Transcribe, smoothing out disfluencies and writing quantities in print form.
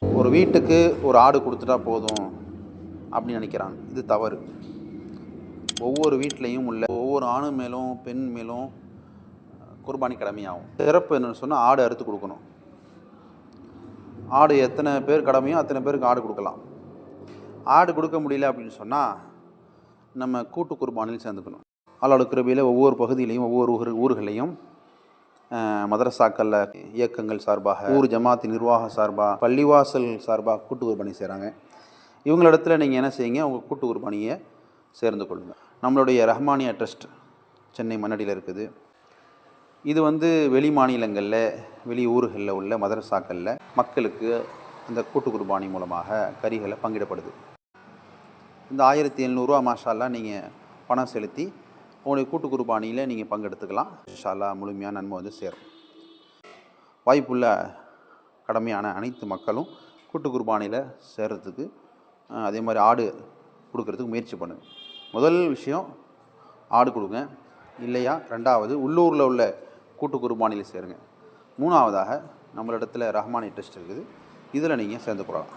ஒரு வீட்டுக்கு ஒரு ஆடு கொடுத்துட்டா போதும் அப்படின்னு நினைக்கிறாங்க. இது தவறு. ஒவ்வொரு வீட்லேயும் உள்ள ஒவ்வொரு ஆணு மேலும் பெண் மேலும் குர்பானி கடமையாகும். சிறப்பு என்னென்னு சொன்னால் ஆடு அறுத்து கொடுக்கணும். ஆடு எத்தனை பேர் கடமையோ அத்தனை பேருக்கு ஆடு கொடுக்கலாம். ஆடு கொடுக்க முடியல அப்படின்னு சொன்னால் நம்ம கூட்டு குர்பானில் சேர்ந்துக்கணும். அல்லாஹ்வுடைய கிருபையில் ஒவ்வொரு பகுதியிலையும் ஒவ்வொரு ஊர்களையும் மதரசாக்களில் இயக்கங்கள் சார்பாக, ஊர் ஜமாத்தி நிர்வாக சார்பாக, பள்ளிவாசல் சார்பாக கூட்டு குர்பானி செய்கிறாங்க. இவங்களிடத்துல நீங்கள் என்ன செய்யுங்க, உங்கள் கூட்டு குர்பானியை சேர்ந்து கொள்ளுங்கள். நம்மளுடைய ரஹ்மானியா ட்ரஸ்ட் சென்னை மண்ணடியில் இருக்குது. இது வெளி மாநிலங்களில் வெளி ஊர்களில் உள்ள மதரசாக்களில் மக்களுக்கு அந்த கூட்டு குர்பானி மூலமாக கறிகளை பங்கிடப்படுது. இந்த 1700 மாஷா அல்லாஹ் நீங்கள் பணம் செலுத்தி உங்களுடைய கூட்டு குர்பானியில் நீங்கள் பங்கெடுத்துக்கலாம். இன்ஷா அல்லாஹ் முழுமையான நன்மை சேரும். வாய்ப்புள்ள கடமையான அனைத்து மக்களும் கூட்டு குர்பானியில் சேர்கிறதுக்கு அதே மாதிரி ஆடு கொடுக்கறதுக்கு முயற்சி பண்ணுங்க. முதல் விஷயம் ஆடு கொடுங்க. இல்லையா ரெண்டாவது உள்ளூரில் உள்ள கூட்டு குர்பானியில் சேருங்க. மூணாவதாக நம்மளிடத்தில் ரஹ்மானியா ட்ரஸ்ட் இருக்குது. இதில் நீங்கள் சேர்ந்து கொள்ளலாம்.